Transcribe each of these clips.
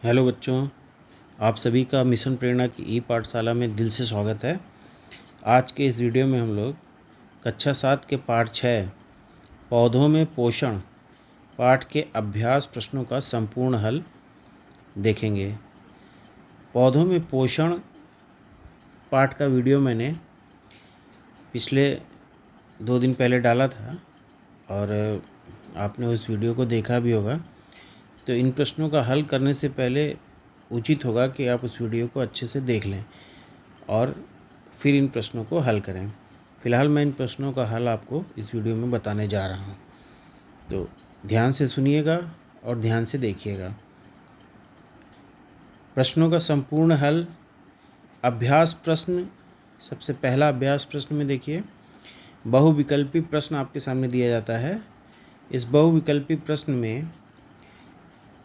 Hello बच्चों, आप सभी का मिशन प्रेरणा की ई पाठशाला में दिल से स्वागत है। आज के इस वीडियो में हम लोग कक्षा 7 के पाठ 6 पौधों में पोषण पाठ के अभ्यास प्रश्नों का संपूर्ण हल देखेंगे। पौधों में पोषण पाठ का वीडियो मैंने पिछले 2 दिन पहले डाला था और आपने उस वीडियो को देखा भी होगा। तो इन प्रश्नों का हल करने से पहले उचित होगा कि आप उस वीडियो को अच्छे से देख लें और फिर इन प्रश्नों को हल करें। फ़िलहाल मैं इन प्रश्नों का हल आपको इस वीडियो में बताने जा रहा हूँ, तो ध्यान से सुनिएगा और ध्यान से देखिएगा। प्रश्नों का संपूर्ण हल। अभ्यास प्रश्न, सबसे पहला अभ्यास प्रश्न में देखिए, बहुविकल्पी प्रश्न आपके सामने दिया जाता है। इस बहुविकल्पी प्रश्न में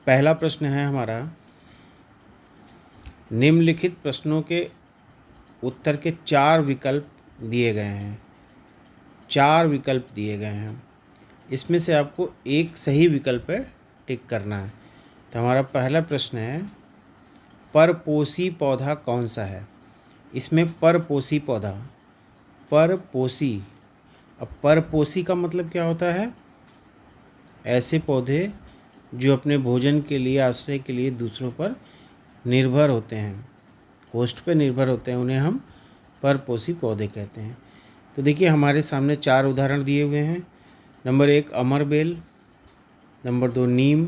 पहला प्रश्न है हमारा, निम्नलिखित प्रश्नों के उत्तर के 4 विकल्प दिए गए हैं। 4 विकल्प दिए गए हैं, इसमें से आपको एक सही विकल्प पर टिक करना है। तो हमारा पहला प्रश्न है, परपोषी पौधा कौन सा है? इसमें परपोषी पौधा, परपोषी। अब परपोषी का मतलब क्या होता है? ऐसे पौधे जो अपने भोजन के लिए, आश्रय के लिए दूसरों पर निर्भर होते हैं, होस्ट पे निर्भर होते हैं, उन्हें हम परपोषी पौधे कहते हैं। तो देखिए हमारे सामने 4 उदाहरण दिए हुए हैं। नंबर 1 अमरबेल, नंबर 2 नीम,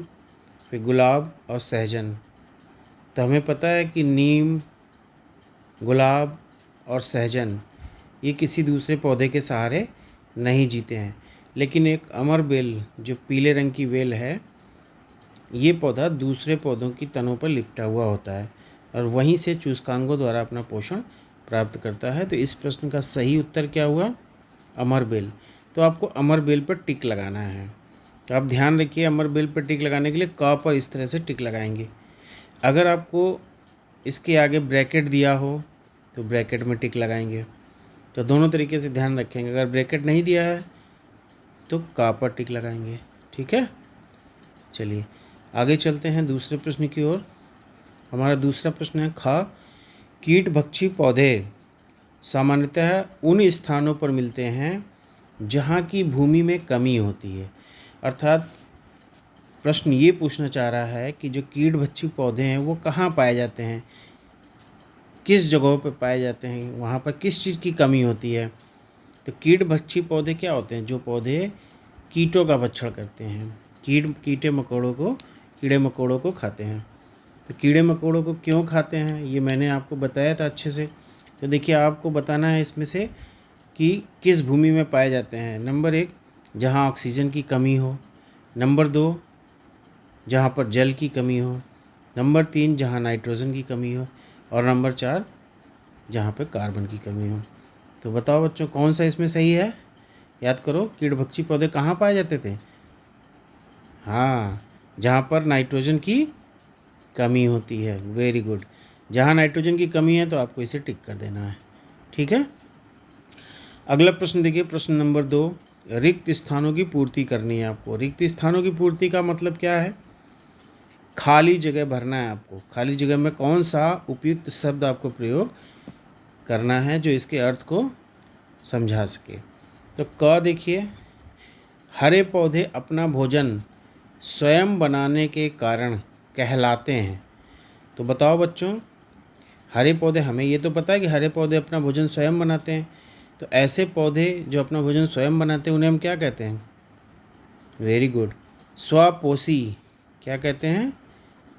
फिर गुलाब और सहजन। तो हमें पता है कि नीम, गुलाब और सहजन ये किसी दूसरे पौधे के सहारे नहीं जीते हैं, लेकिन एक अमरबेल जो पीले रंग की बेल है, ये पौधा दूसरे पौधों की तनों पर लिपटा हुआ होता है और वहीं से चूसकांगों द्वारा अपना पोषण प्राप्त करता है। तो इस प्रश्न का सही उत्तर क्या हुआ? अमरबेल। तो आपको अमरबेल पर टिक लगाना है। तो आप ध्यान रखिए, अमरबेल पर टिक लगाने के लिए क पर इस तरह से टिक लगाएंगे। अगर आपको इसके आगे ब्रैकेट दिया हो तो ब्रैकेट में टिक लगाएंगे। तो दोनों तरीके से ध्यान रखेंगे। अगर ब्रैकेट नहीं दिया है तो क पर टिक लगाएंगे। ठीक है, चलिए आगे चलते हैं दूसरे प्रश्न की ओर। हमारा दूसरा प्रश्न है, ख, कीटभक्षी पौधे सामान्यतः उन स्थानों पर मिलते हैं जहाँ की भूमि में कमी होती है। अर्थात प्रश्न ये पूछना चाह रहा है कि जो कीटभक्षी पौधे हैं वो कहाँ पाए जाते हैं, किस जगहों पर पाए जाते हैं, वहाँ पर किस चीज़ की कमी होती है। तो कीटभक्षी पौधे क्या होते हैं? जो पौधे कीटों का भक्षण करते हैं, कीड़े मकोड़ों को खाते हैं। तो कीड़े मकोड़ों को क्यों खाते हैं ये मैंने आपको बताया था अच्छे से। तो देखिए आपको बताना है इसमें से कि किस भूमि में पाए जाते हैं। नंबर 1 जहाँ ऑक्सीजन की कमी हो, नंबर 2 जहाँ पर जल की कमी हो, नंबर 3 जहाँ नाइट्रोजन की कमी हो और नंबर 4 जहाँ पर कार्बन की कमी हो। तो बताओ बच्चों कौन सा इसमें सही है? याद करो, कीटभक्षी पौधे कहाँ पाए जाते थे? हाँ, जहाँ पर नाइट्रोजन की कमी होती है। Very good. जहाँ नाइट्रोजन की कमी है तो आपको इसे टिक कर देना है। ठीक है, अगला प्रश्न देखिए, प्रश्न नंबर 2, रिक्त स्थानों की पूर्ति करनी है आपको। रिक्त स्थानों की पूर्ति का मतलब क्या है? खाली जगह भरना है आपको। खाली जगह में कौन सा उपयुक्त शब्द आपको प्रयोग करना है जो इसके अर्थ को समझा सके। तो क देखिए, हरे पौधे अपना भोजन स्वयं बनाने के कारण कहलाते हैं। तो बताओ बच्चों, हरे पौधे, हमें ये तो पता है कि हरे पौधे अपना भोजन स्वयं बनाते हैं। तो ऐसे पौधे जो अपना भोजन स्वयं बनाते हैं उन्हें हम क्या कहते हैं? वेरी गुड, स्वपोषी। क्या कहते हैं?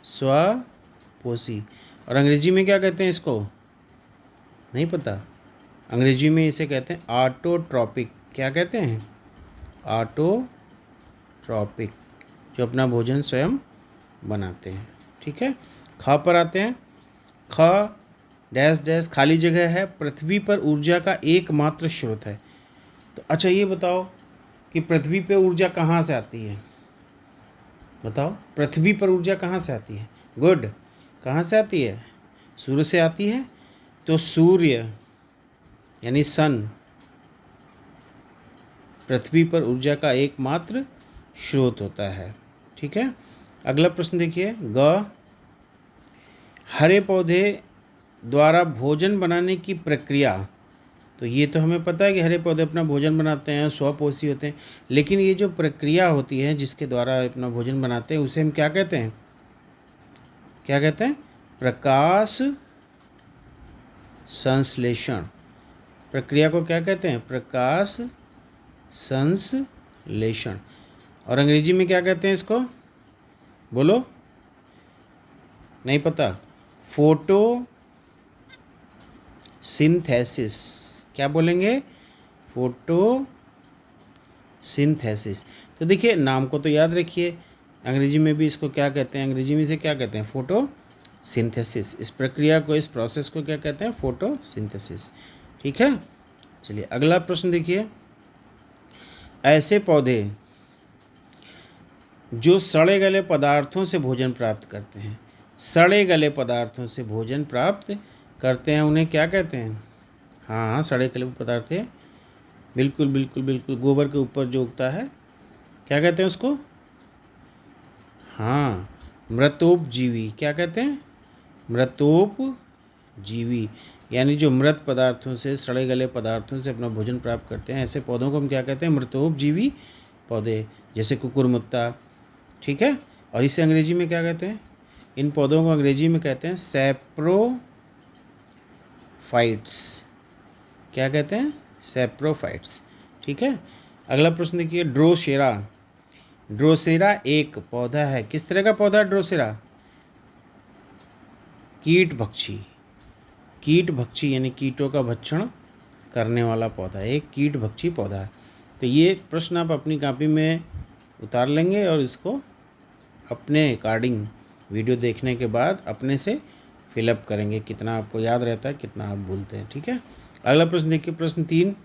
स्वपोषी। और अंग्रेजी में क्या कहते हैं इसको? नहीं पता? अंग्रेजी में इसे कहते हैं ऑटोट्रॉपिक। क्या कहते हैं? ऑटोट्रॉपिक, जो अपना भोजन स्वयं बनाते हैं। ठीक है, ख पर आते हैं। ख डैश डैश खाली जगह है, पृथ्वी पर ऊर्जा का एकमात्र स्रोत है। तो अच्छा ये बताओ कि पृथ्वी पर ऊर्जा कहाँ से आती है? बताओ, पृथ्वी पर ऊर्जा कहाँ से आती है? गुड, कहाँ से आती है? सूर्य से आती है। तो सूर्य यानी सन पृथ्वी पर ऊर्जा का एकमात्र स्रोत होता है। ठीक है, अगला प्रश्न देखिए, ग, हरे पौधे द्वारा भोजन बनाने की प्रक्रिया, तो ये तो हमें पता है कि हरे पौधे अपना भोजन बनाते हैं, स्वपोषी होते हैं, लेकिन ये जो प्रक्रिया होती है जिसके द्वारा अपना भोजन बनाते हैं उसे हम क्या कहते हैं? क्या कहते हैं? प्रकाश संश्लेषण। प्रक्रिया को क्या कहते हैं? प्रकाश संश्लेषण। और अंग्रेजी में क्या कहते हैं इसको? बोलो, नहीं पता? Photo synthesis. क्या बोलेंगे? Photo synthesis. तो देखिए, नाम को तो याद रखिए, अंग्रेजी में भी इसको क्या कहते हैं? अंग्रेजी में इसे क्या कहते हैं? Photo synthesis. इस प्रक्रिया को, इस प्रोसेस को क्या कहते हैं? Photo synthesis. ठीक है, चलिए अगला प्रश्न देखिए। ऐसे पौधे जो सड़े गले पदार्थों से भोजन प्राप्त करते हैं, सड़े गले पदार्थों से भोजन प्राप्त करते हैं, उन्हें क्या कहते हैं? हाँ, सड़े गले पदार्थ है, बिल्कुल बिल्कुल बिल्कुल, गोबर के ऊपर जो उगता है, क्या कहते हैं उसको? हाँ, मृतोपजीवी। क्या कहते हैं? मृतोपजीवी, यानी जो मृत पदार्थों से, सड़े गले पदार्थों से अपना भोजन प्राप्त करते हैं, ऐसे पौधों को हम क्या कहते हैं? मृतोपजीवी पौधे। जैसे कुकुरमुत्ता, ठीक है। और इसे अंग्रेजी में क्या कहते हैं? इन पौधों को अंग्रेजी में कहते हैं सैप्रोफाइट्स। क्या कहते हैं? सैप्रोफाइट्स। ठीक है, अगला प्रश्न देखिए। ड्रोसेरा। ड्रोसेरा एक पौधा है, किस तरह का पौधा? ड्रोसेरा कीट भक्षी। कीट भक्षी यानी कीटों का भक्षण करने वाला पौधा है, एक कीट भक्षी पौधा है। तो ये प्रश्न आप अपनी कॉपी में उतार लेंगे और इसको अपने अकॉर्डिंग वीडियो देखने के बाद अपने से फिलअप करेंगे, कितना आपको याद रहता है, कितना आप भूलते हैं। ठीक है, अगला प्रश्न देखिए, प्रश्न 3।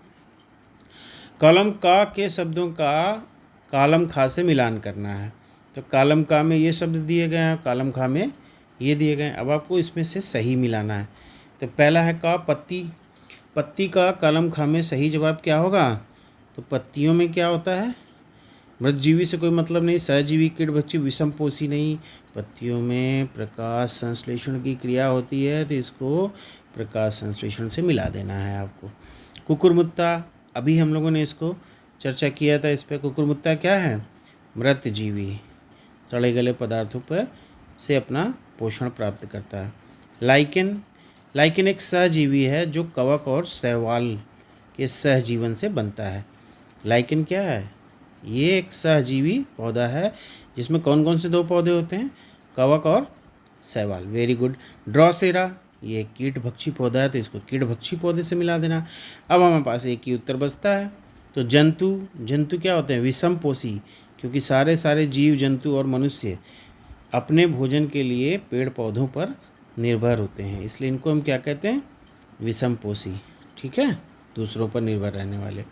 कॉलम का के शब्दों का कॉलम खा से मिलान करना है। तो कॉलम का में ये शब्द दिए गए हैं, कॉलम खा में ये दिए गए हैं। अब आपको इसमें से सही मिलाना है। तो पहला है का पत्ती। पत्ती का कॉलम खा में सही जवाब क्या होगा? तो पत्तियों में क्या होता है? मृतजीवी से कोई मतलब नहीं, सहजीवी, कीटभक्षी, विषमपोषी नहीं। पत्तियों में प्रकाश संश्लेषण की क्रिया होती है, तो इसको प्रकाश संश्लेषण से मिला देना है आपको। कुकुरमुत्ता, अभी हम लोगों ने इसको चर्चा किया था, इस पर। कुकुरमुत्ता क्या है? मृतजीवी, सड़े गले पदार्थों पर से अपना पोषण प्राप्त करता है। लाइकेन। लाइकेन एक सहजीवी है जो कवक और शैवाल के सहजीवन से बनता है। लाइकेन क्या है? ये एक सहजीवी पौधा है जिसमें कौन कौन से दो पौधे होते हैं? कवक और शैवाल। Very good. ड्रोसेरा, ये कीट भक्षी पौधा है, तो इसको कीट भक्षी पौधे से मिला देना। अब हमारे पास एक ही उत्तर बचता है। तो जंतु। जंतु क्या होते हैं? विषमपोषी, क्योंकि सारे जीव जंतु और मनुष्य अपने भोजन के लिए पेड़ पौधों पर निर्भर होते हैं, इसलिए इनको हम क्या कहते हैं? विषमपोषी। ठीक है, दूसरों पर निर्भर रहने वाले।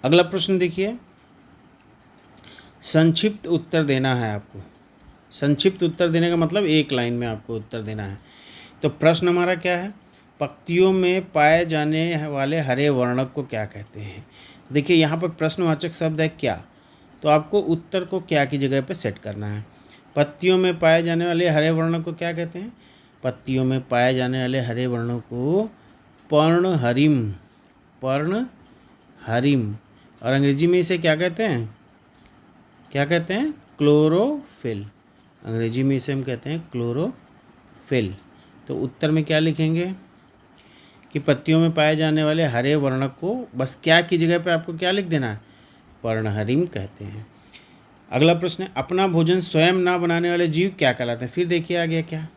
अगला प्रश्न देखिए। संक्षिप्त उत्तर देना है आपको। संक्षिप्त उत्तर देने का मतलब एक लाइन में आपको उत्तर देना है। तो प्रश्न हमारा क्या है? पत्तियों में पाए जाने वाले हरे वर्णक को क्या कहते हैं? देखिए, यहाँ पर प्रश्नवाचक शब्द है क्या, तो आपको उत्तर को क्या की जगह पर सेट करना है। पत्तियों में पाए जाने वाले हरे वर्णक को क्या कहते हैं? पत्तियों में पाए जाने वाले हरे वर्णों को पर्णहरिम। पर्णहरिम। और अंग्रेजी में इसे क्या कहते हैं? क्या कहते हैं? क्लोरोफिल। अंग्रेजी में इसे हम कहते हैं क्लोरोफिल। तो उत्तर में क्या लिखेंगे कि पत्तियों में पाए जाने वाले हरे वर्णक को बस क्या की जगह पे आपको क्या लिख देना है? पर्णहरिम कहते हैं। अगला प्रश्न है, अपना भोजन स्वयं ना बनाने वाले जीव क्या कहलाते हैं? फिर देखिए आ गया क्या।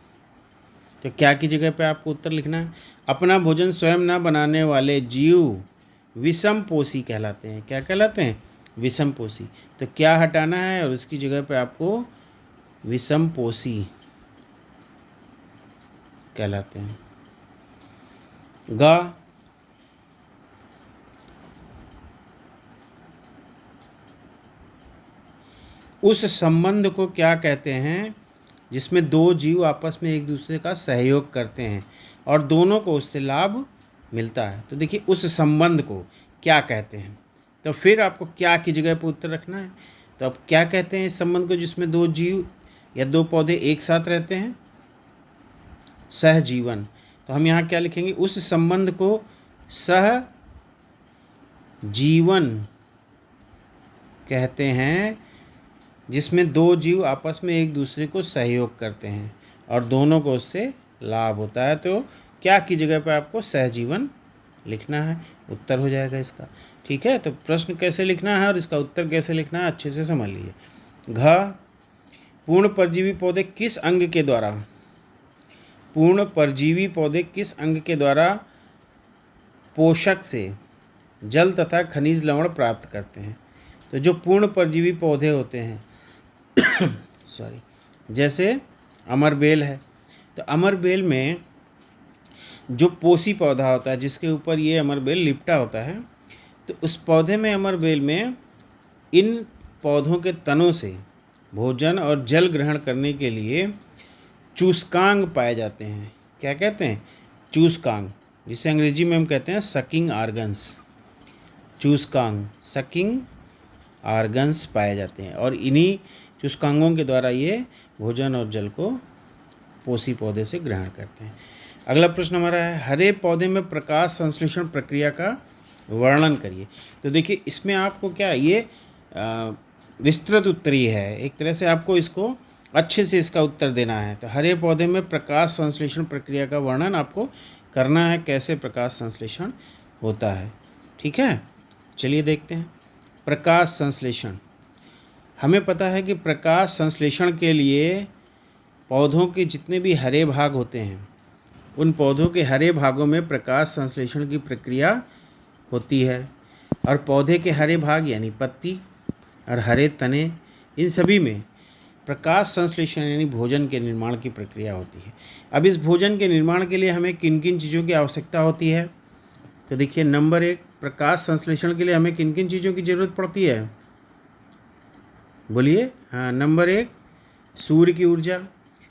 तो क्या की जगह पे आपको उत्तर लिखना है? अपना भोजन स्वयं ना बनाने वाले जीव विषमपोषी कहलाते हैं। क्या कहलाते हैं? विषमपोषी। तो क्या हटाना है और उसकी जगह पे आपको विषमपोषी कहलाते हैं। गा। उस संबंध को क्या कहते हैं जिसमें दो जीव आपस में एक दूसरे का सहयोग करते हैं और दोनों को उससे लाभ मिलता है? तो देखिए, उस संबंध को क्या कहते हैं, तो फिर आपको क्या की जगह पर उत्तर रखना है। तो अब क्या कहते हैं इस संबंध को जिसमें दो जीव या दो पौधे एक साथ रहते हैं? सहजीवन। तो हम यहाँ क्या लिखेंगे, उस संबंध को सहजीवन कहते हैं जिसमें दो जीव आपस में एक दूसरे को सहयोग करते हैं और दोनों को उससे लाभ होता है। तो क्या की जगह पे आपको सहजीवन लिखना है, उत्तर हो जाएगा इसका। ठीक है, तो प्रश्न कैसे लिखना है और इसका उत्तर कैसे लिखना है अच्छे से समझ लीजिए। घ, पूर्ण परजीवी पौधे किस अंग के द्वारा, पूर्ण परजीवी पौधे किस अंग के द्वारा पोषक से जल तथा खनिज लवण प्राप्त करते हैं। तो जो पूर्ण परजीवी पौधे होते हैं सॉरी, जैसे अमरबेल है, तो अमरबेल में जो पोषी पौधा होता है जिसके ऊपर ये अमरबेल लिपटा होता है, तो उस पौधे में, अमरबेल में, इन पौधों के तनों से भोजन और जल ग्रहण करने के लिए चूसकांग पाए जाते हैं। क्या कहते हैं, चूसकांग, जिसे अंग्रेजी में हम कहते हैं सकिंग आर्गन्स। चूसकांग, सकिंग आर्गन्स पाए जाते हैं और इन्हीं चूसकांगों के द्वारा ये भोजन और जल को पोषी पौधे से ग्रहण करते हैं। अगला प्रश्न हमारा है, हरे पौधे में प्रकाश संश्लेषण प्रक्रिया का वर्णन करिए। तो देखिए इसमें आपको क्या, ये विस्तृत उत्तरीय है, एक तरह से आपको इसको अच्छे से इसका उत्तर देना है। तो हरे पौधे में प्रकाश संश्लेषण प्रक्रिया का वर्णन आपको करना है, कैसे प्रकाश संश्लेषण होता है। ठीक है, चलिए देखते हैं। प्रकाश संश्लेषण, हमें पता है कि प्रकाश संश्लेषण के लिए पौधों के जितने भी हरे भाग होते हैं, उन पौधों के हरे भागों में प्रकाश संश्लेषण की प्रक्रिया होती है। और पौधे के हरे भाग यानी पत्ती और हरे तने, इन सभी में प्रकाश संश्लेषण यानी भोजन के निर्माण की प्रक्रिया होती है। अब इस भोजन के निर्माण के लिए हमें किन किन चीज़ों की आवश्यकता होती है। तो देखिए, नंबर 1, प्रकाश संश्लेषण के लिए हमें किन किन चीज़ों की ज़रूरत पड़ती है, बोलिए। हाँ, नंबर 1 सूर्य की ऊर्जा।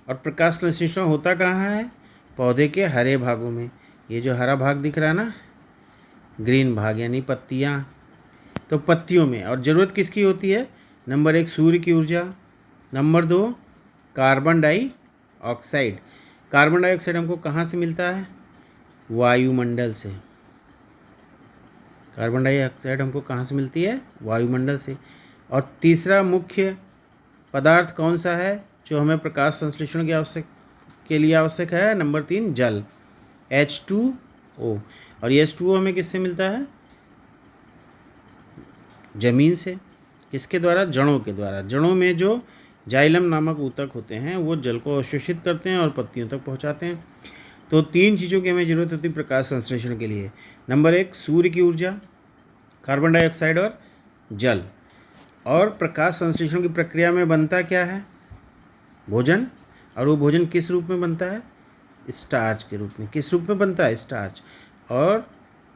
और प्रकाश संश्लेषण होता कहाँ है, पौधे के हरे भागों में। ये जो हरा भाग दिख रहा है ना, ग्रीन भाग यानी पत्तियाँ, तो पत्तियों में। और ज़रूरत किसकी होती है, नंबर 1 सूर्य की ऊर्जा, number 2 carbon dioxide. Carbon dioxide हमको कहाँ से मिलता है, वायुमंडल से। कार्बन डाइऑक्साइड हमको कहाँ से मिलती है, वायुमंडल से। और तीसरा मुख्य पदार्थ कौन सा है जो हमें प्रकाश संश्लेषण के लिए आवश्यक है, नंबर 3 जल, H2O। और ये H2O हमें किससे मिलता है, जमीन से। किसके द्वारा, जड़ों के द्वारा। जड़ों में जो जाइलम नामक ऊतक होते हैं वो जल को अवशोषित करते हैं और पत्तियों तक पहुंचाते हैं। तो 3 चीज़ों की हमें ज़रूरत होती है प्रकाश संश्लेषण के लिए। नंबर 1 सूर्य की ऊर्जा, कार्बन डाइऑक्साइड और जल। और प्रकाश संश्लेषण की प्रक्रिया में बनता क्या है, भोजन। और वो भोजन किस रूप में बनता है, स्टार्च के रूप में। किस रूप में बनता है, स्टार्च। और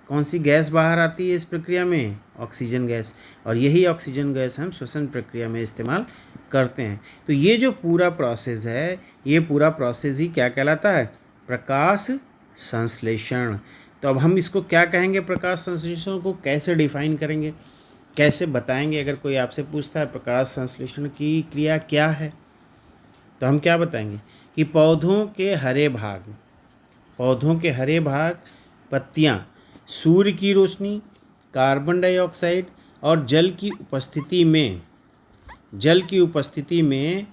कौन सी गैस बाहर आती है इस प्रक्रिया में, ऑक्सीजन गैस। और यही ऑक्सीजन गैस हम श्वसन प्रक्रिया में इस्तेमाल करते हैं। तो ये जो पूरा प्रोसेस है, ये पूरा प्रोसेस ही क्या कहलाता है, प्रकाश संश्लेषण। तो अब हम इसको क्या कहेंगे, प्रकाश संश्लेषण को कैसे डिफाइन करेंगे, कैसे बताएंगे। अगर कोई आपसे पूछता है प्रकाश संश्लेषण की क्रिया क्या है, तो हम क्या बताएंगे कि पौधों के हरे भाग, पत्तियाँ, सूर्य की रोशनी, कार्बन डाइऑक्साइड और जल की उपस्थिति में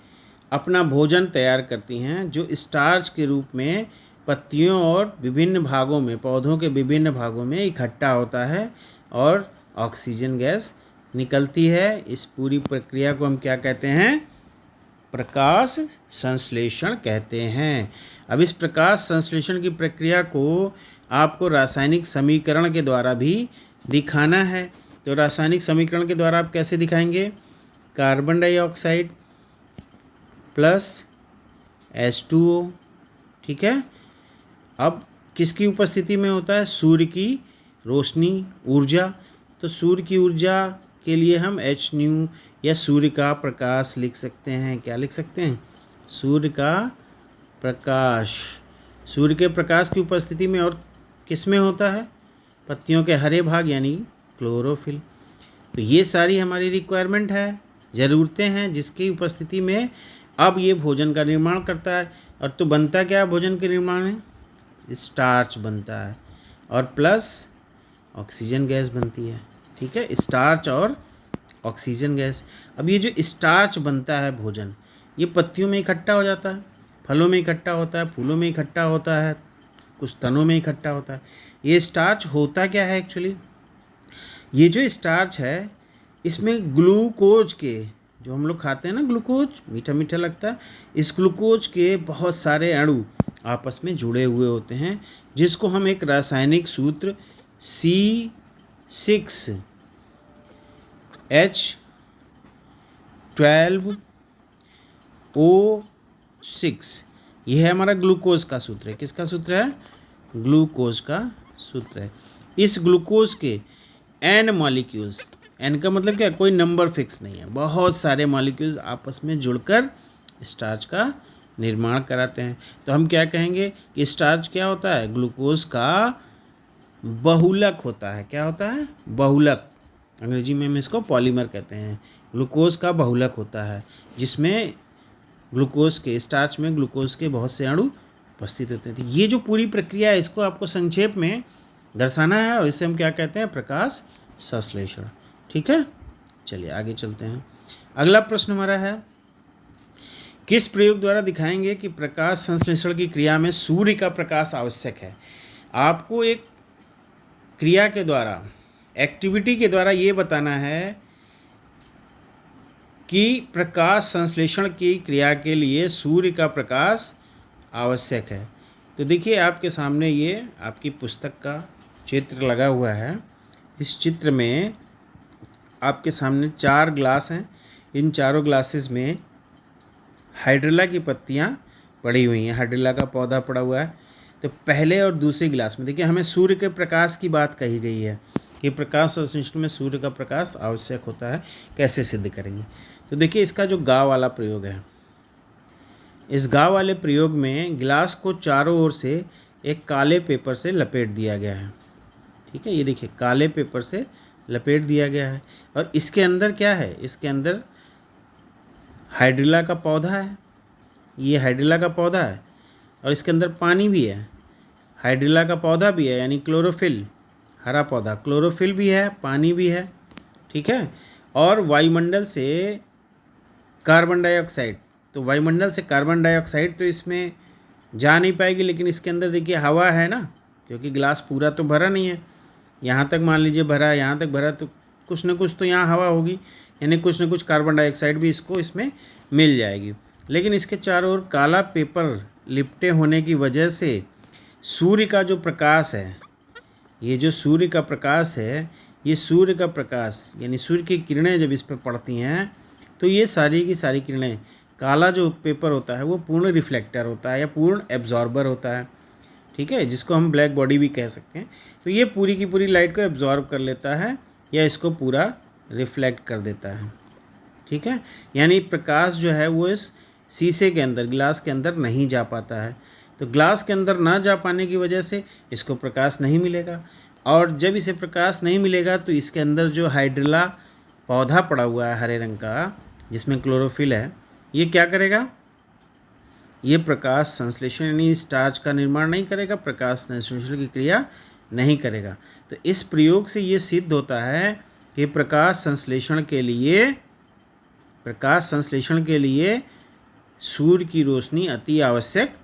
अपना भोजन तैयार करती हैं, जो स्टार्च के रूप में पत्तियों और विभिन्न भागों में, पौधों के विभिन्न भागों में इकट्ठा होता है और ऑक्सीजन गैस निकलती है। इस पूरी प्रक्रिया को हम क्या कहते हैं, प्रकाश संश्लेषण कहते हैं। अब इस प्रकाश संश्लेषण की प्रक्रिया को आपको रासायनिक समीकरण के द्वारा भी दिखाना है। तो रासायनिक समीकरण के द्वारा आप कैसे दिखाएंगे, कार्बन डाइऑक्साइड प्लस H2O। ठीक है, अब किसकी उपस्थिति में होता है, सूर्य की रोशनी, ऊर्जा। तो सूर्य की ऊर्जा के लिए हम H या सूर्य का प्रकाश लिख सकते हैं। क्या लिख सकते हैं, सूर्य का प्रकाश। सूर्य के प्रकाश की उपस्थिति में और किस में होता है, पत्तियों के हरे भाग यानी क्लोरोफिल। तो ये सारी हमारी रिक्वायरमेंट है, ज़रूरतें हैं, जिसकी उपस्थिति में अब ये भोजन का निर्माण करता है। और तो बनता क्या है भोजन के निर्माण में? स्टार्च बनता है और प्लस ऑक्सीजन गैस बनती है। ठीक है, स्टार्च और ऑक्सीजन गैस। अब ये जो स्टार्च बनता है भोजन, ये पत्तियों में इकट्ठा हो जाता है, फलों में इकट्ठा होता है, फूलों में इकट्ठा होता है, कुछ तनों में इकट्ठा होता है। ये स्टार्च होता क्या है एक्चुअली? ये जो स्टार्च है इसमें ग्लूकोज के, जो हम लोग खाते हैं ना ग्लूकोज, मीठा मीठा लगता है, इस ग्लूकोज के बहुत सारे अणु आपस में जुड़े हुए होते हैं, जिसको हम एक रासायनिक सूत्र C6H12O6, यह है हमारा ग्लूकोज का सूत्र है। किसका सूत्र है? ग्लूकोज का सूत्र है। इस ग्लूकोज के एन मॉलिक्यूल्स, एन का मतलब क्या? कोई नंबर फिक्स नहीं है, बहुत सारे मॉलिक्यूल्स आपस में जुड़कर स्टार्च का निर्माण कराते हैं। तो हम क्या कहेंगे कि स्टार्च क्या होता है? ग्लूकोज का बहुलक होता है। क्या होता है? बहुलक। अंग्रेजी में हम इसको पॉलीमर कहते हैं। ग्लूकोज का बहुलक होता है, जिसमें ग्लूकोज के, स्टार्च में ग्लूकोज के बहुत से अणु उपस्थित होते हैं। ये जो पूरी प्रक्रिया है इसको आपको संक्षेप में दर्शाना है और इसे हम क्या कहते हैं? प्रकाश संश्लेषण। ठीक है, चलिए आगे चलते हैं। अगला प्रश्न हमारा है, किस प्रयोग द्वारा दिखाएंगे कि प्रकाश संश्लेषण की क्रिया में सूर्य का प्रकाश आवश्यक है? आपको एक क्रिया के द्वारा, एक्टिविटी के द्वारा ये बताना है कि प्रकाश संश्लेषण की क्रिया के लिए सूर्य का प्रकाश आवश्यक है। तो देखिए आपके सामने ये आपकी पुस्तक का चित्र लगा हुआ है। इस चित्र में आपके सामने 4 ग्लास हैं। इन चारों ग्लासेस में हाइड्रिला की पत्तियां पड़ी हुई हैं, हाइड्रिला का पौधा पड़ा हुआ है। तो पहले और दूसरे गिलास में देखिए हमें सूर्य के प्रकाश की बात कही गई है कि प्रकाश संश्लेषण में सूर्य का प्रकाश आवश्यक होता है। कैसे सिद्ध करेंगे? तो देखिए इसका जो गा वाला प्रयोग है, इस गा वाले प्रयोग में गिलास को चारों ओर से एक काले पेपर से लपेट दिया गया है। ठीक है, ये देखिए काले पेपर से लपेट दिया गया है और इसके अंदर क्या है? इसके अंदर हाइड्रिला का पौधा है। ये हाइड्रिला का पौधा है और इसके अंदर पानी भी है। हाइड्रिला का पौधा भी है, यानी क्लोरोफिल, हरा पौधा, क्लोरोफिल भी है, पानी भी है। ठीक है, और वायुमंडल से कार्बन डाइऑक्साइड, तो वायुमंडल से कार्बन डाइऑक्साइड तो इसमें जा नहीं पाएगी, लेकिन इसके अंदर देखिए हवा है ना, क्योंकि गिलास पूरा तो भरा नहीं है। यहाँ तक मान लीजिए भरा है, यहाँ तक भरा, तो कुछ न कुछ तो यहाँ हवा होगी, यानी कुछ न कुछ कार्बन डाइऑक्साइड भी इसको इसमें मिल जाएगी। लेकिन इसके चारों ओर काला पेपर लिपटे होने की वजह से सूर्य का जो प्रकाश है, ये जो सूर्य का प्रकाश है, ये सूर्य का प्रकाश यानी सूर्य की किरणें जब इस पर पड़ती हैं तो ये सारी की सारी किरणें, काला जो पेपर होता है वो पूर्ण रिफ्लेक्टर होता है या पूर्ण एब्जॉर्बर होता है। ठीक है, जिसको हम ब्लैक बॉडी भी कह सकते हैं। तो ये पूरी की पूरी लाइट को एब्जॉर्ब कर लेता है या इसको पूरा रिफ्लेक्ट कर देता है। ठीक है, यानी प्रकाश जो है वो इस शीशे के अंदर, ग्लास के अंदर नहीं जा पाता है। तो ग्लास के अंदर ना जा पाने की वजह से इसको प्रकाश नहीं मिलेगा, और जब इसे प्रकाश नहीं मिलेगा तो इसके अंदर जो हाइड्रिला पौधा पड़ा हुआ है हरे रंग का, जिसमें क्लोरोफिल है, ये क्या करेगा? ये प्रकाश संश्लेषण यानी स्टार्च का निर्माण नहीं करेगा, प्रकाश संश्लेषण की क्रिया नहीं करेगा। तो इस प्रयोग से ये सिद्ध होता है कि प्रकाश संश्लेषण के लिए सूर्य की रोशनी अति आवश्यक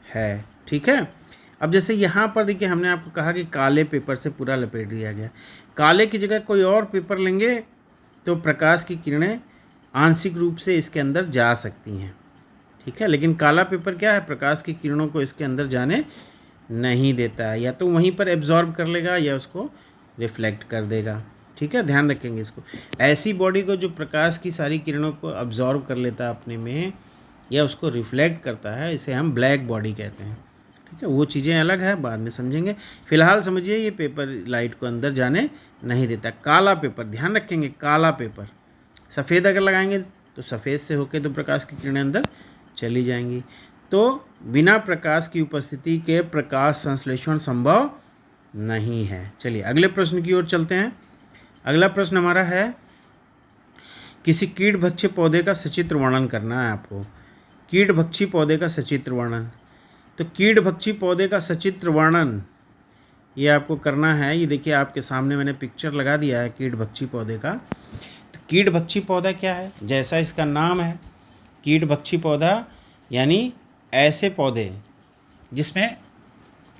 है। ठीक है, अब जैसे यहाँ पर देखिए हमने आपको कहा कि काले पेपर से पूरा लपेट दिया गया। काले की जगह कोई और पेपर लेंगे तो प्रकाश की किरणें आंशिक रूप से इसके अंदर जा सकती हैं। ठीक है, लेकिन काला पेपर क्या है? प्रकाश की किरणों को इसके अंदर जाने नहीं देता है, या तो वहीं पर एब्जॉर्ब कर लेगा या उसको रिफ्लेक्ट कर देगा। ठीक है, ध्यान रखेंगे इसको। ऐसी बॉडी को जो प्रकाश की सारी किरणों को अब्जॉर्ब कर लेता है अपने में या उसको रिफ्लेक्ट करता है, इसे हम ब्लैक बॉडी कहते हैं। ठीक है, वो चीज़ें अलग है, बाद में समझेंगे। फिलहाल समझिए ये पेपर लाइट को अंदर जाने नहीं देता। काला पेपर, ध्यान रखेंगे, काला पेपर। सफ़ेद अगर लगाएंगे तो सफ़ेद से होकर तो प्रकाश की किरणें अंदर चली जाएंगी। तो बिना प्रकाश की उपस्थिति के प्रकाश संश्लेषण संभव नहीं है। चलिए अगले प्रश्न की ओर चलते हैं। अगला प्रश्न हमारा है, किसी कीट भक्षी पौधे का सचित्र वर्णन करना है आपको। कीटभक्षी पौधे का सचित्र वर्णन। तो कीटभक्षी पौधे का सचित्र वर्णन ये आपको करना है। ये देखिए आपके सामने मैंने पिक्चर लगा दिया है कीटभक्षी पौधे का। तो कीटभक्षी पौधा क्या है? जैसा इसका नाम है, कीटभक्षी पौधा यानी ऐसे पौधे जिसमें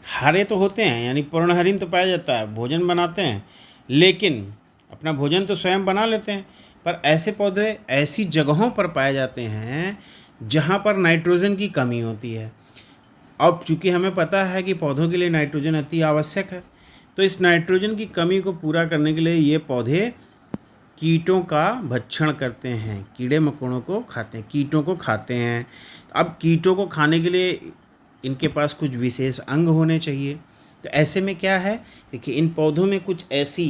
हरे तो होते हैं, यानी पर्णहरित तो पाया जाता है, भोजन बनाते हैं, लेकिन अपना भोजन तो स्वयं बना लेते हैं, पर ऐसे पौधे ऐसी जगहों पर पाए जाते हैं जहाँ पर नाइट्रोजन की कमी होती है। अब चूँकि हमें पता है कि पौधों के लिए नाइट्रोजन अति आवश्यक है, तो इस नाइट्रोजन की कमी को पूरा करने के लिए ये पौधे कीटों का भक्षण करते हैं, कीड़े मकोड़ों को खाते हैं, कीटों को खाते हैं। अब कीटों को खाने के लिए इनके पास कुछ विशेष अंग होने चाहिए। तो ऐसे में क्या है, देखिए इन पौधों में कुछ ऐसी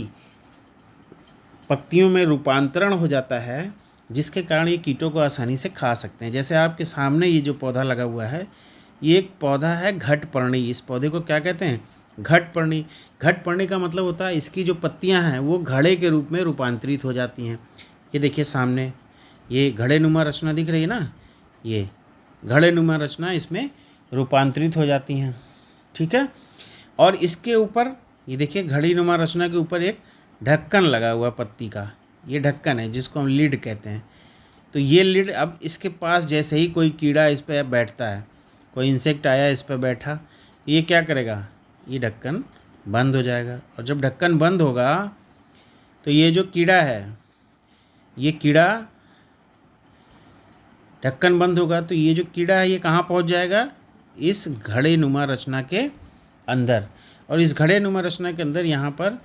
पत्तियों में रूपांतरण हो जाता है जिसके कारण ये कीटों को आसानी से खा सकते हैं। जैसे आपके सामने ये जो पौधा लगा हुआ है, ये एक पौधा है घटपर्णी। इस पौधे को क्या कहते हैं? घटपर्णी। घटपर्णी का मतलब होता है इसकी जो पत्तियां हैं वो घड़े के रूप में रूपांतरित हो जाती हैं। ये देखिए सामने ये घड़ेनुमा रचना दिख रही है ना, ये घड़ेनुमा रचना इसमें रूपांतरित हो जाती हैं, ठीक है। और इसके ऊपर ये देखिए घड़ीनुमा रचना के ऊपर एक ढक्कन लगा हुआ पत्ती का, ये ढक्कन है जिसको हम लीड कहते हैं। तो ये लीड, अब इसके पास जैसे ही कोई कीड़ा इस पर बैठता है, कोई इंसेक्ट आया इस पर बैठा, ये क्या करेगा? ये ढक्कन बंद हो जाएगा। और जब ढक्कन बंद होगा तो ये जो कीड़ा है, ये कीड़ा, ढक्कन बंद होगा तो ये जो कीड़ा है ये कहाँ पहुँच जाएगा? इस घड़ेनुमा रचना के अंदर। और इस घड़ेनुमा रचना के अंदर यहाँ पर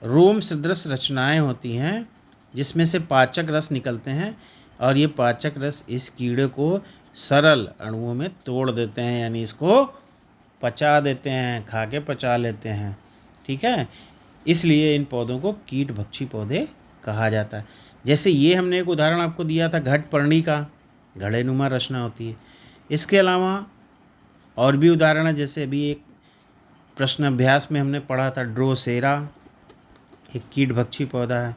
रोम सदृश रचनाएं होती हैं जिसमें से पाचक रस निकलते हैं, और ये पाचक रस इस कीड़े को सरल अणुओं में तोड़ देते हैं, यानी इसको पचा देते हैं, खा के पचा लेते हैं, ठीक है। इसलिए इन पौधों को कीटभक्षी पौधे कहा जाता है। जैसे ये हमने एक उदाहरण आपको दिया था घटपर्णी का, घड़ेनुमा रचना होती है। इसके अलावा और भी उदाहरण है, जैसे अभी एक प्रश्न अभ्यास में हमने पढ़ा था ड्रोसेरा, एक कीटभक्षी पौधा है।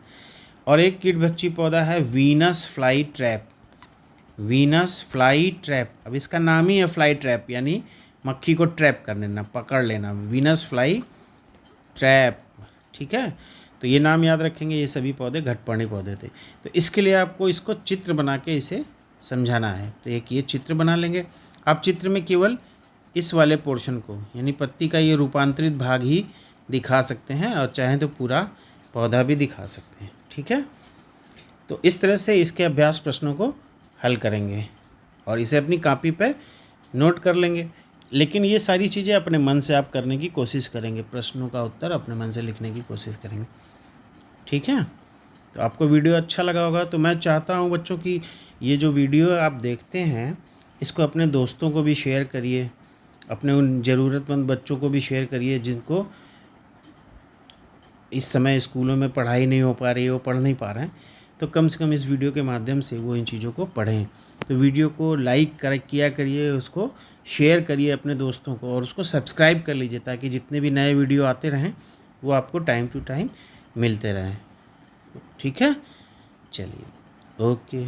और एक कीटभक्षी पौधा है Venus fly trap. Venus fly trap, अब इसका नाम ही है फ्लाई ट्रैप, यानी मक्खी को ट्रैप कर लेना, पकड़ लेना, वीनस फ्लाई ट्रैप, ठीक है। तो ये नाम याद रखेंगे। ये सभी पौधे घटपर्णी पौधे थे। तो इसके लिए आपको इसको चित्र बना के इसे समझाना है। तो एक ये चित्र बना लेंगे आप। चित्र में केवल इस वाले पोर्शन को, यानी पत्ती का ये रूपांतरित भाग ही दिखा सकते हैं, और चाहें तो पूरा पौधा भी दिखा सकते हैं, ठीक है। तो इस तरह से इसके अभ्यास प्रश्नों को हल करेंगे और इसे अपनी कॉपी पे नोट कर लेंगे। लेकिन ये सारी चीज़ें अपने मन से आप करने की कोशिश करेंगे, प्रश्नों का उत्तर अपने मन से लिखने की कोशिश करेंगे, ठीक है। तो आपको वीडियो अच्छा लगा होगा। तो मैं चाहता हूँ बच्चों की ये जो वीडियो आप देखते हैं इसको अपने दोस्तों को भी शेयर करिए, अपने उन ज़रूरतमंद बच्चों को भी शेयर करिए जिनको इस समय स्कूलों में पढ़ाई नहीं हो पा रही है, वो पढ़ नहीं पा रहे हैं। तो कम से कम इस वीडियो के माध्यम से वो इन चीज़ों को पढ़ें। तो वीडियो को लाइक किया करिए, उसको शेयर करिए अपने दोस्तों को, और उसको सब्सक्राइब कर लीजिए ताकि जितने भी नए वीडियो आते रहें वो आपको टाइम टू टाइम मिलते रहें, ठीक है। चलिए, ओके।